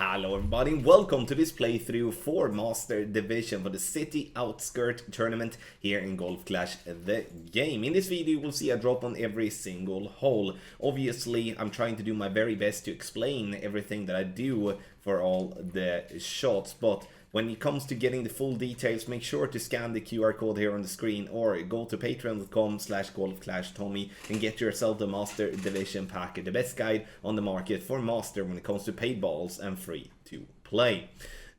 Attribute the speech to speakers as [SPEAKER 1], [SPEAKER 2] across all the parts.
[SPEAKER 1] Hello everybody, welcome to this playthrough for Master Division for the City Outskirt Tournament here in Golf Clash the game. In this video you will see a drop on every single hole. Obviously I'm trying to do my very best to explain everything that I do for all the shots, but when it comes to getting the full details, make sure to scan the QR code here on the screen or go to patreon.com/golfclashtommy and get yourself the Master Division packet, the best guide on the market for Master when it comes to paid balls and free to play.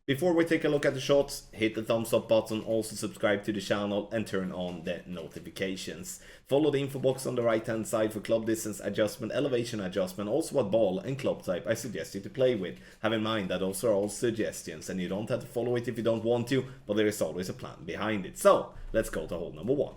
[SPEAKER 1] Before we take a look at the shots, hit the thumbs up button, also subscribe to the channel and turn on the notifications. Follow the info box on the right hand side for club distance adjustment, elevation adjustment, also what ball and club type I suggest you to play with. Have in mind that those are all suggestions and you don't have to follow it if you don't want to, but there is always a plan behind it. So, let's go to hole number 1.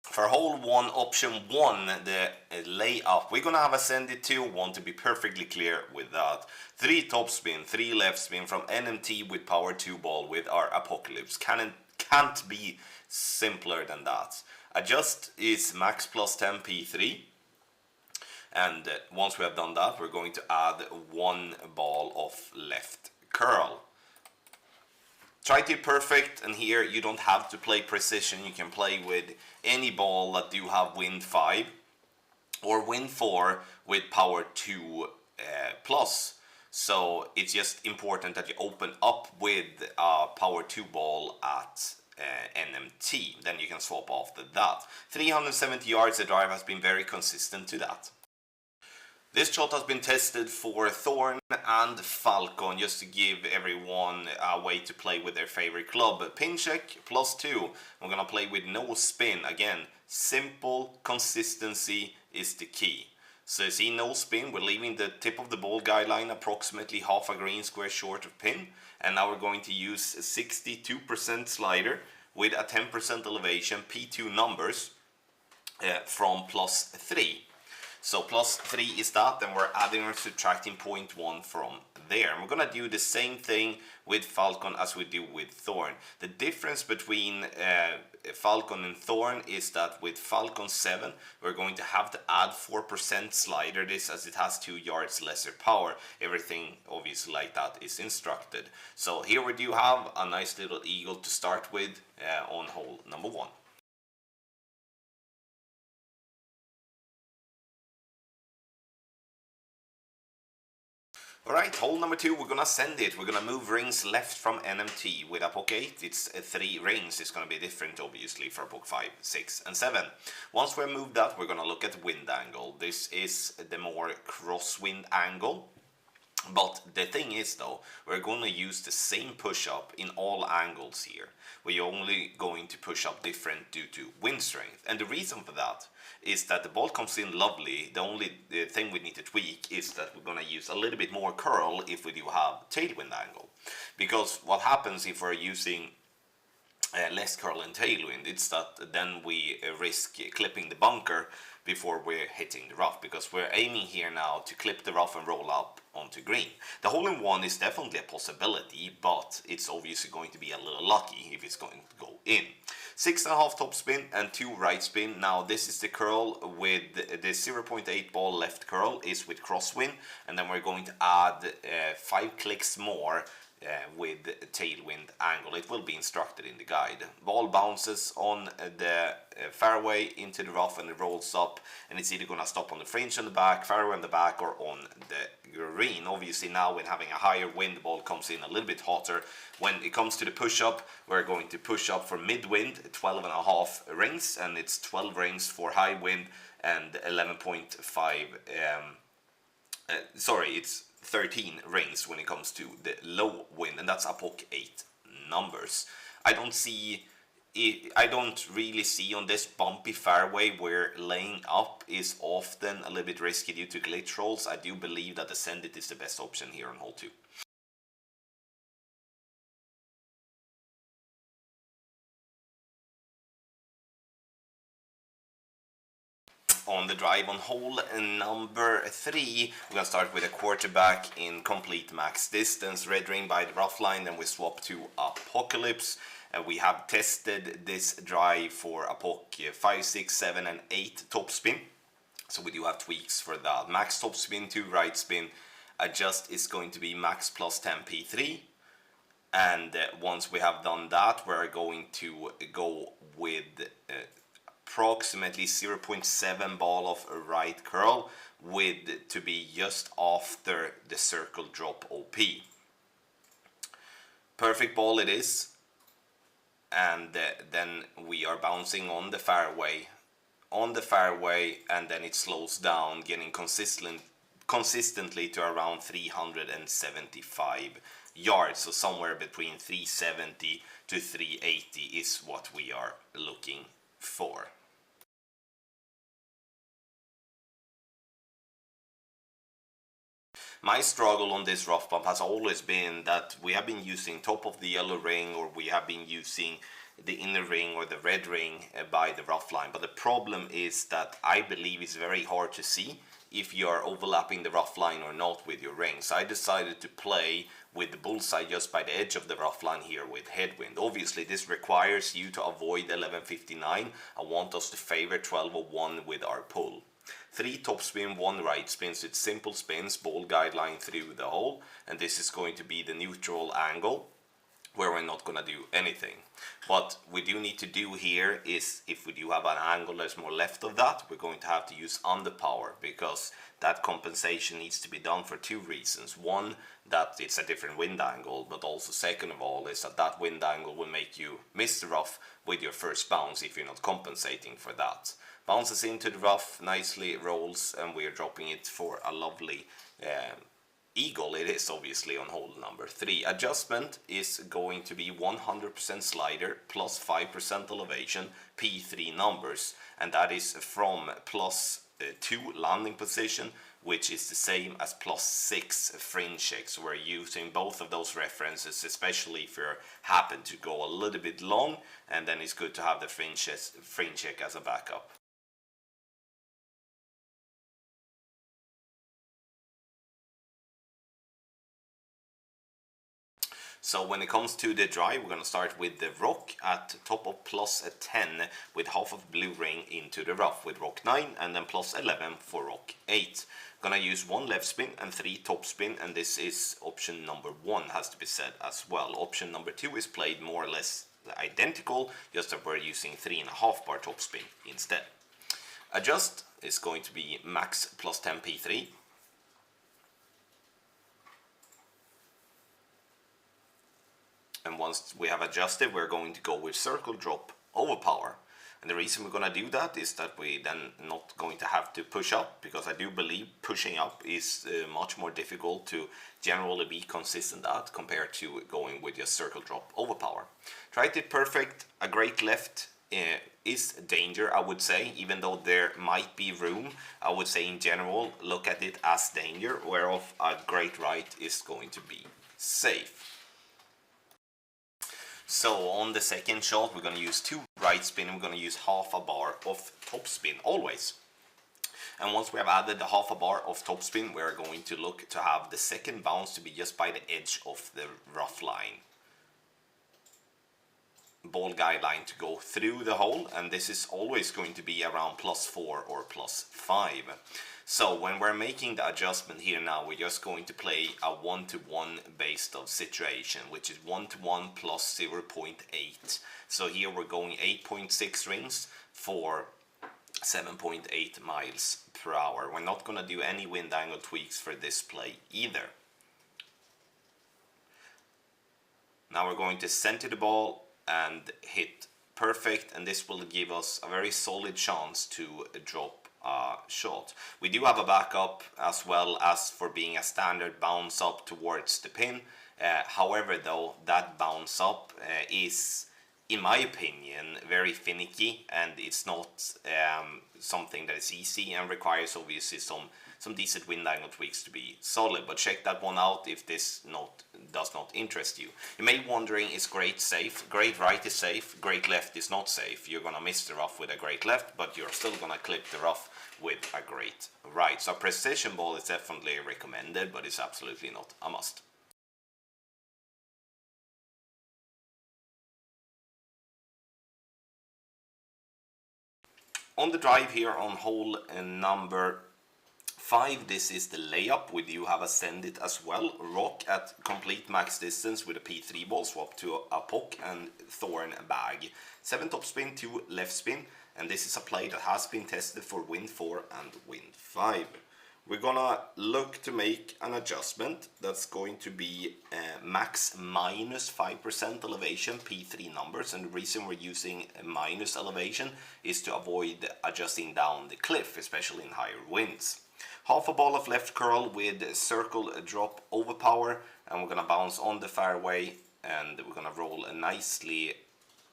[SPEAKER 1] For hole 1, option 1, the layup, we're gonna have ascended 2, want to be perfectly clear with that. 3 top spin, 3 left spin from NMT with power 2 ball with our Apocalypse. Can't be simpler than that. Adjust is max plus 10 P3. And once we have done that, we're going to add 1 ball of left curl. Try to be perfect, and here you don't have to play precision. You can play with any ball that do have wind 5 or wind 4 with power 2 plus. So it's just important that you open up with a power 2 ball at NMT. Then you can swap after that. 370 yards, the drive has been very consistent to that. This shot has been tested for Thorn and Falcon, just to give everyone a way to play with their favorite club. Pin check +2. We're gonna play with no spin. Again, simple consistency is the key. So you see no spin, we're leaving the tip of the ball guideline approximately half a green square short of pin. And now we're going to use a 62% slider with a 10% elevation, P2 numbers from +3. So +3 is that, and we're adding or subtracting 0.1 from there. And we're gonna do the same thing with Falcon as we do with Thorn. The difference between Falcon and Thorn is that with Falcon 7, we're going to have to add 4% slider this, as it has 2 yards lesser power. Everything obviously like that is instructed. So here we do have a nice little eagle to start with on hole number 1. Alright, hole number 2, we're gonna send it. We're gonna move rings left from NMT with a poke 8. It's 3 rings. It's gonna be different, obviously, for poke 5, 6, and 7. Once we've moved that, we're gonna look at wind angle. This is the more crosswind angle. But the thing is, though, we're going to use the same push-up in all angles here. We're only going to push up different due to wind strength. And the reason for that is that the ball comes in lovely. The only thing we need to tweak is that we're going to use a little bit more curl if we do have tailwind angle. Because what happens if we're using less curl and tailwind, it's that then we risk clipping the bunker before we're hitting the rough, because we're aiming here now to clip the rough and roll up onto green. The hole-in-one is definitely a possibility, but it's obviously going to be a little lucky if it's going to go in. 6.5 top spin and 2 right spin. Now this is the curl with the 0.8 ball left curl is with crosswind, and then we're going to add 5 clicks more with tailwind angle. It will be instructed in the guide. Ball bounces on the fairway into the rough and it rolls up, and it's either going to stop on the fringe on the back, fairway on the back, or on the green. Obviously now when having a higher wind, the ball comes in a little bit hotter. When it comes to the push-up, we're going to push up for mid-wind, 12.5 rings, and it's 12 rings for high wind and 11.5 it's 13 rings when it comes to the low wind, and that's a poke 8 numbers. I don't really see on this bumpy fairway where laying up is often a little bit risky due to glitch rolls. I do believe that the send it is the best option here on hole 2. on the drive on hole number 3. We're going to start with a quarterback in complete max distance, red ring by the rough line, then we swap to Apocalypse. We have tested this drive for Apoc 5, 6, 7 and 8 topspin. So we do have tweaks for that. Max topspin to right spin. Adjust is going to be max plus 10 P3. And once we have done that, we're going to go with approximately 0.7 ball of a right curl with to be just after the circle drop OP. Perfect ball it is. And then we are bouncing on the fairway, and then it slows down, getting consistently to around 375 yards. So somewhere between 370 to 380 is what we are looking for. My struggle on this rough bump has always been that we have been using top of the yellow ring, or we have been using the inner ring or the red ring by the rough line. But the problem is that I believe it's very hard to see if you are overlapping the rough line or not with your ring. So I decided to play with the bullseye just by the edge of the rough line here with headwind. Obviously this requires you to avoid 1159. I want us to favor 1201 with our pull. 3 topspin, 1 right spin, so it's simple spins, ball guideline through the hole, and this is going to be the neutral angle where we're not going to do anything. What we do need to do here is, if we do have an angle that's more left of that, we're going to have to use underpower, because that compensation needs to be done for 2 reasons. One, that it's a different wind angle, but also second of all is that that wind angle will make you miss the rough with your first bounce if you're not compensating for that. Bounces into the rough, nicely rolls, and we're dropping it for a lovely eagle. It is obviously on hole number 3. Adjustment is going to be 100% slider plus 5% elevation, P3 numbers, and that is from plus 2 landing position, which is the same as plus 6 fringe check. So we're using both of those references, especially if you happen to go a little bit long, and then it's good to have the fringe check as a backup. So when it comes to the drive, we're going to start with the rock at top of plus 10 with half of blue ring into the rough with rock 9, and then plus 11 for rock 8. Gonna use 1 left spin and 3 top spin, and this is option number 1, has to be said as well. Option number 2 is played more or less identical, just that we're using 3.5 bar top spin instead. Adjust is going to be max plus 10 P3. And once we have adjusted, we're going to go with circle drop overpower. And the reason we're going to do that is that we then not going to have to push up, because I do believe pushing up is much more difficult to generally be consistent at compared to going with just circle drop overpower. Tried it perfect. A great left is danger, I would say, even though there might be room. I would say in general, look at it as danger, whereof a great right is going to be safe. So on the second shot, we're going to use 2 right spin, and we're going to use half a bar of top spin always. And once we have added the half a bar of top spin, we're going to look to have the second bounce to be just by the edge of the rough line. Ball guideline to go through the hole, and this is always going to be around plus 4 or plus 5. So when we're making the adjustment here now, we're just going to play a 1-to-1 based of situation, which is 1-to-1 plus 0.8. So here we're going 8.6 rings for 7.8 miles per hour. We're not going to do any wind angle tweaks for this play either. Now we're going to center the ball and hit perfect, and this will give us a very solid chance to drop a shot. We do have a backup as well as for being a standard bounce up towards the pin. However though, that bounce up is, in my opinion, very finicky, and it's not something that is easy and requires obviously some some decent wind angle tweaks to be solid. But check that one out if this does not interest you. You may be wondering, is great safe? Great right is safe, great left is not safe. You're gonna miss the rough with a great left, but you're still gonna clip the rough with a great right. So precision ball is definitely recommended, but it's absolutely not a must. On the drive here on hole number 5, this is the layup. We do have a send it as well. Rock at complete max distance with a P3 ball, swap to a pock and thorn bag. 7 topspin, 2 left spin, and this is a play that has been tested for wind 4 and wind 5. We're gonna look to make an adjustment that's going to be max minus 5% elevation P3 numbers, and the reason we're using a minus elevation is to avoid adjusting down the cliff, especially in higher winds. Half a ball of left curl with circle drop overpower, and we're gonna bounce on the fairway, and we're gonna roll nicely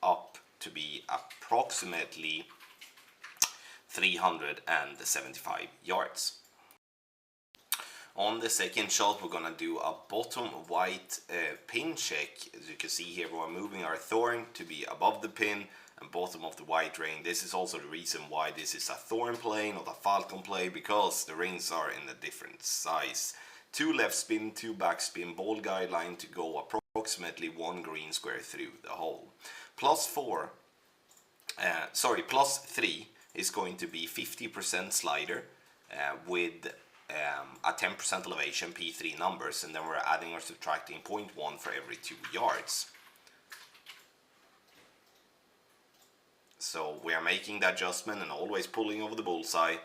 [SPEAKER 1] up to be approximately 375 yards. On the second shot, we're gonna do a bottom white pin check. As you can see here, we're moving our thorn to be above the pin and bottom of the white ring. This is also the reason why this is a thorn play, not a falcon play, because the rings are in a different size. 2 left spin, 2 back spin, ball guideline to go approximately 1 green square through the hole. Plus 3 is going to be 50% slider with a 10% elevation P3 numbers, and then we're adding or subtracting 0.1 for every 2 yards. So we are making the adjustment and always pulling over the bullseye,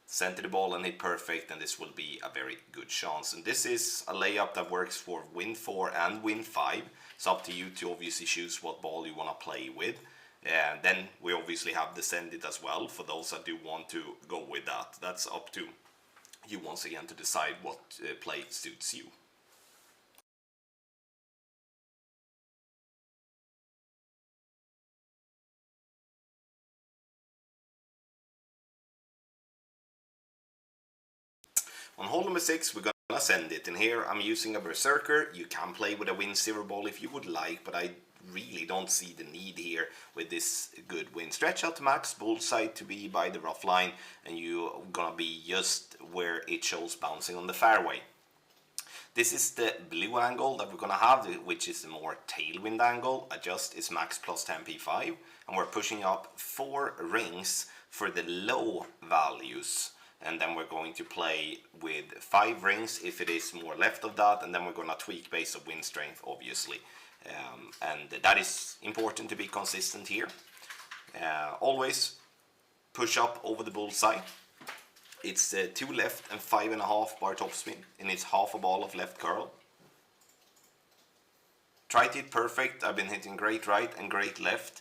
[SPEAKER 1] center the ball and hit perfect, and this will be a very good chance. And this is a layup that works for wind 4 and wind 5. It's up to you to obviously choose what ball you want to play with. And then we obviously have the send it as well for those that do want to go with that. That's up to you once again to decide what play suits you. On hole number 6, we're gonna send it, and here I'm using a berserker. You can play with a wind 0 ball if you would like, but I really don't see the need here with this good wind. Stretch out to max, bullseye to be by the rough line, and you're gonna be just where it shows bouncing on the fairway. This is the blue angle that we're gonna have, which is the more tailwind angle. Adjust is max plus 10 P5, and we're pushing up 4 rings for the low values. And then we're going to play with 5 rings if it is more left of that, and then we're gonna tweak based on wind strength, obviously. And that is important to be consistent here. Always push up over the bullseye. It's 2 left and 5.5 bar topspin, and it's half a ball of left curl. Try to hit perfect. I've been hitting great right and great left.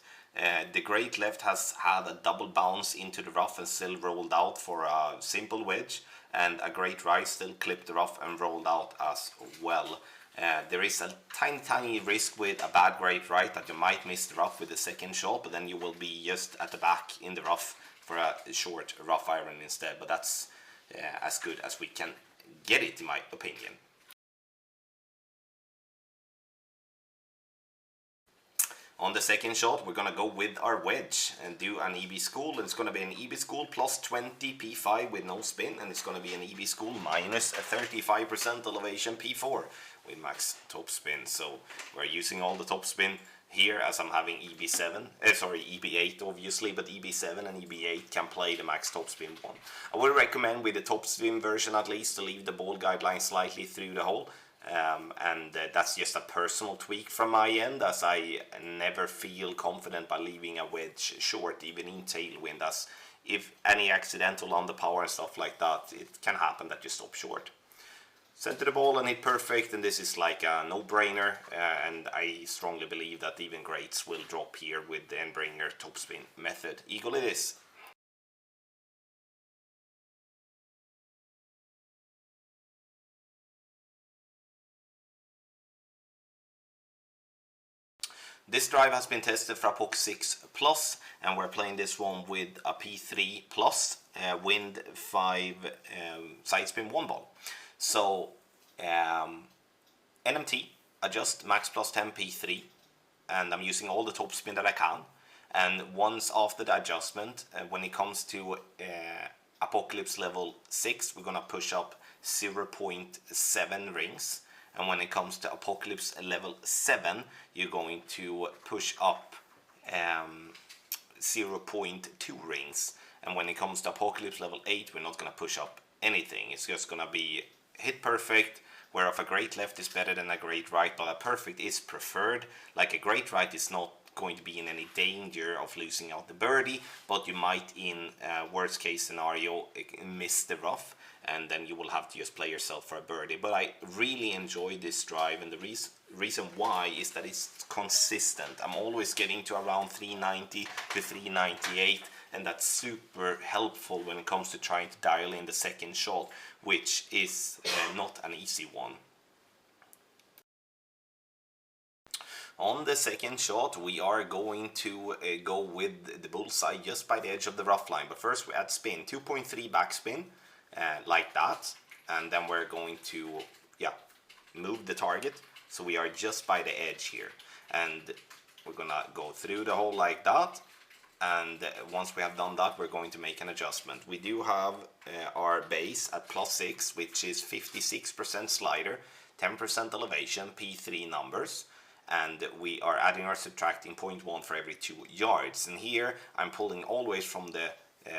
[SPEAKER 1] The great left has had a double bounce into the rough and still rolled out for a simple wedge, and a great right still clipped the rough and rolled out as well. There is a tiny risk with a bad great right that you might miss the rough with the second shot, but then you will be just at the back in the rough for a short rough iron instead. But that's as good as we can get it, in my opinion. On the second shot, we're gonna go with our wedge and do an EB school. It's gonna be an EB school plus 20 P5 with no spin, and it's gonna be an EB school minus a 35% elevation P4 with max top spin. So we're using all the top spin here as I'm having EB8 obviously, but EB7 and EB8 can play the max top spin one. I would recommend with the top spin version at least to leave the ball guideline slightly through the hole. That's just a personal tweak from my end, as I never feel confident by leaving a wedge short, even in tailwind, as if any accidental underpower and stuff like that, it can happen that you stop short. Center the ball and hit perfect, and this is like a no-brainer, and I strongly believe that even greats will drop here with the Endbringer topspin method. Eagle it is. This drive has been tested for a POC 6 Plus, and we're playing this one with a P3 Plus, wind 5, side spin 1 ball. So NMT, adjust max plus 10 P3, and I'm using all the top spin that I can. And once after the adjustment, when it comes to Apocalypse level 6, we're gonna push up 0.7 rings. And when it comes to Apocalypse level 7, you're going to push up 0.2 rings. And when it comes to Apocalypse level 8, we're not going to push up anything. It's just going to be hit perfect, where if a great left is better than a great right, but a perfect is preferred. Like a great right is not going to be in any danger of losing out the birdie, but you might, in worst case scenario, miss the rough, and then you will have to just play yourself for a birdie. But I really enjoy this drive, and the reason why is that it's consistent. I'm always getting to around 390 to 398, and that's super helpful when it comes to trying to dial in the second shot, which is not an easy one. On the second shot, we are going to go with the bullseye just by the edge of the rough line. But first we add spin, 2.3 backspin, like that. And then we're going to, move the target. So we are just by the edge here. And we're gonna go through the hole like that. And once we have done that, we're going to make an adjustment. We do have our base at +6, which is 56% slider, 10% elevation, P3 numbers. And we are adding or subtracting 0.1 for every 2 yards. And here I'm pulling always from the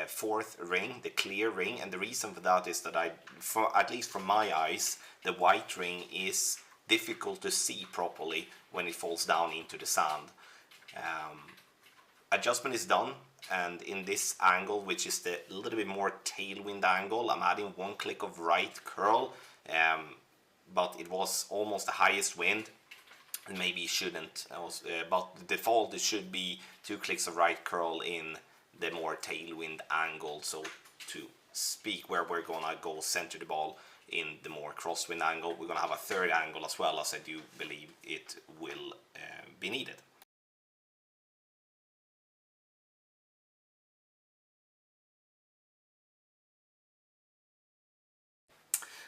[SPEAKER 1] fourth ring, the clear ring, and the reason for that is that at least from my eyes, the white ring is difficult to see properly when it falls down into the sand. Adjustment is done, and in this angle, which is the little bit more tailwind angle, I'm adding 1 click of right curl, but it was almost the highest wind. Maybe it shouldn't, but the default it should be 2 clicks of right curl in the more tailwind angle, so to speak, where we're gonna go center the ball in the more crosswind angle. We're gonna have a third angle as well, as I do believe it will be needed.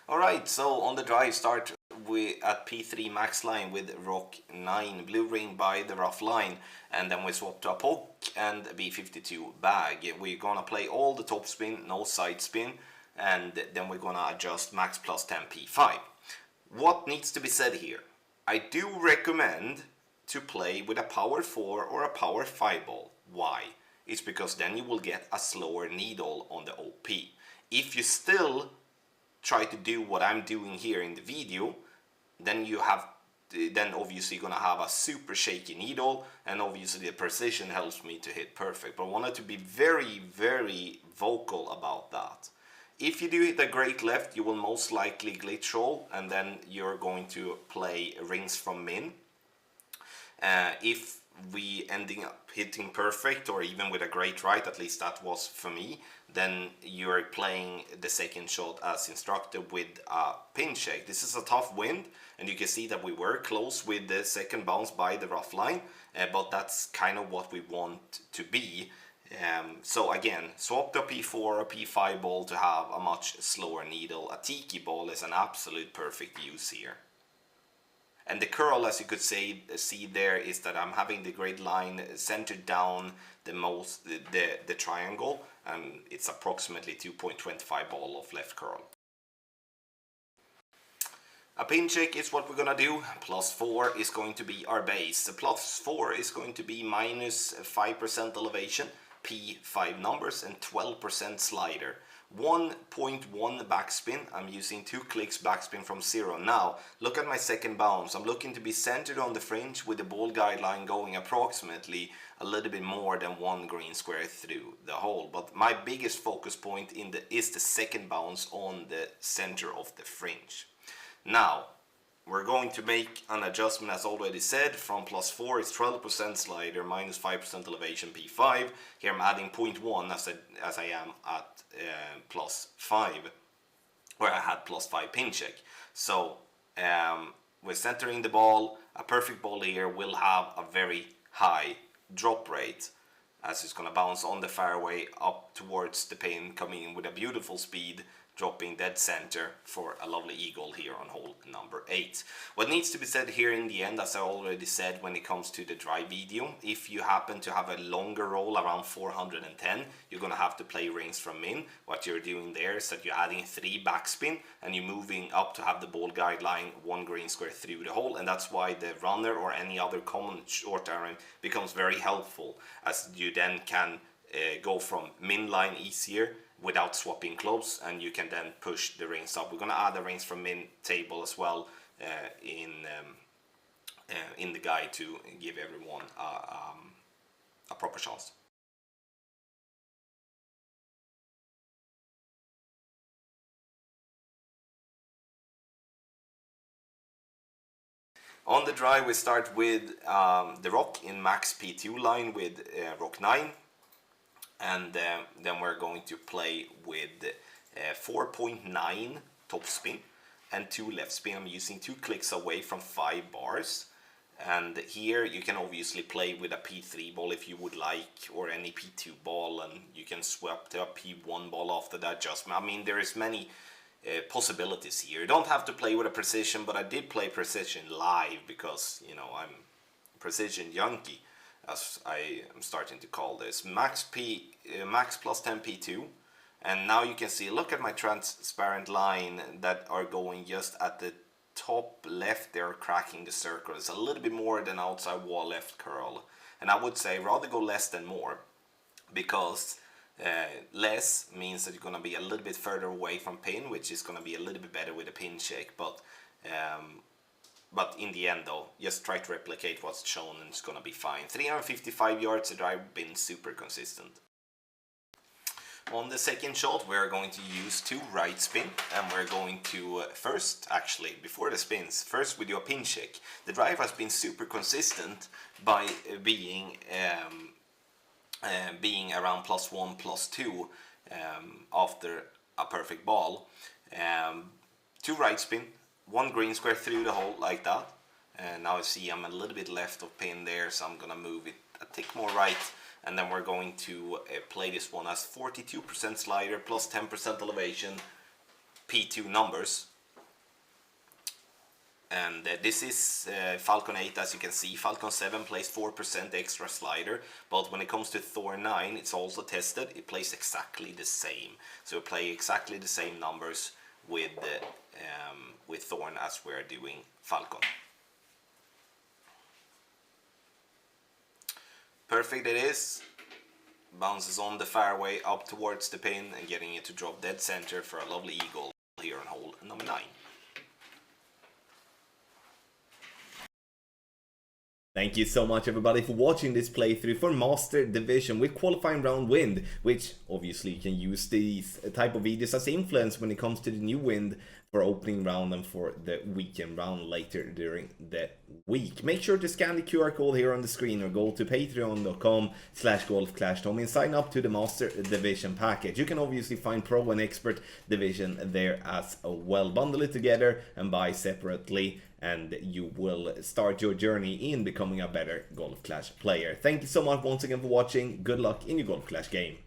[SPEAKER 1] Alright, so on the drive start we at P3 max line with rock 9 blue ring by the rough line, and then we swap to a poke and B52 bag. We're gonna play all the top spin, no side spin, and then we're gonna adjust max plus 10 P5. What needs to be said here? I do recommend to play with a power 4 or a power 5 ball. Why? It's because then you will get a slower needle on the OP. If you still try to do what I'm doing here in the video, then obviously you're gonna have a super shaky needle, and obviously the precision helps me to hit perfect. But I wanted to be very, very vocal about that. If you do hit a great left, you will most likely glitch roll, and then you're going to play rings from min. If we ending up hitting perfect, or even with a great right, at least that was for me, then you're playing the second shot as instructed with a pin check. This is a tough wind, and you can see that we were close with the second bounce by the rough line, but that's kind of what we want to be. So again, swap the P4 or P5 ball to have a much slower needle. A tiki ball is an absolute perfect use here. And the curl, as you could see there, is that I'm having the grid line centered down the triangle, and it's approximately 2.25 ball of left curl. A pin check is what we're gonna do. +4 is going to be our base. The +4 is going to be minus 5% elevation, P5 numbers, and 12% slider. 1.1 backspin. I'm using 2 clicks backspin from 0. Now look at my second bounce. I'm looking to be centered on the fringe with the ball guideline going approximately a little bit more than 1 green square through the hole. But my biggest focus point is the second bounce on the center of the fringe. Now we're going to make an adjustment, as already said. From +4 is 12% slider, minus 5% elevation, P5. Here I'm adding 0.1 as I am at +5, where I had +5 pin check. So we're centering the ball. A perfect ball here will have a very high drop rate, as it's going to bounce on the fairway up towards the pin, coming in with a beautiful speed, dropping dead center for a lovely eagle here on hole number 8. What needs to be said here in the end, as I already said when it comes to the drive video, if you happen to have a longer roll around 410, you're going to have to play rings from in. What you're doing there is that you're adding 3 backspin and you're moving up to have the ball guide lying 1 green square through the hole, and that's why the runner or any other common short iron becomes very helpful, as you then can go from min line easier without swapping clubs, and you can then push the rings up. We're going to add the rings from min table as well in the guide to give everyone a proper chance. On the drive, we start with the rock in max P2 line with rock 9. And then we're going to play with 4.9 top spin and 2 left spin. I'm using 2 clicks away from 5 bars. And here you can obviously play with a P3 ball if you would like, or any P2 ball, and you can swap to a P1 ball after that adjustment. I mean, there is many possibilities here. You don't have to play with a precision, but I did play precision live because, you know, I'm a precision junkie, as I am starting to call this. Max plus 10 P2, and now you can see, look at my transparent line that are going just at the top left. They're cracking the circle. It's a little bit more than outside wall left curl, and I would say rather go less than more, because less means that you're going to be a little bit further away from pin, which is going to be a little bit better with a pin shake, but in the end though, just try to replicate what's shown and it's gonna be fine. 355 yards, the drive been super consistent. On the second shot, we're going to use 2 right spin, and we're going to first, actually, before the spins, first we do a pin shake. The drive has been super consistent by being around +1, +2 after a perfect ball. 2 right spin, 1 green square through the hole like that, and now I see I'm a little bit left of pin there, so I'm gonna move it a tick more right, and then we're going to play this one as 42% slider plus 10% elevation, P2 numbers. And this is Falcon 8, as you can see. Falcon 7 plays 4% extra slider, but when it comes to Thor 9, it's also tested. It plays exactly the same, so we play exactly the same numbers with Thorn as we're doing Falcon. Perfect it is. Bounces on the fairway up towards the pin and getting it to drop dead center for a lovely eagle here on hole number 9.
[SPEAKER 2] Thank you so much everybody for watching this playthrough for Master Division with qualifying round wind, which obviously you can use these type of videos as influence when it comes to the new wind for opening round and for the weekend round later during the week. Make sure to scan the QR code here on the screen or go to patreon.com/golfclashtommy and sign up to the Master Division package. You can obviously find Pro and Expert Division there as well. Bundle it together and buy separately, and you will start your journey in becoming a better Golf Clash player. Thank you so much once again for watching. Good luck in your Golf Clash game.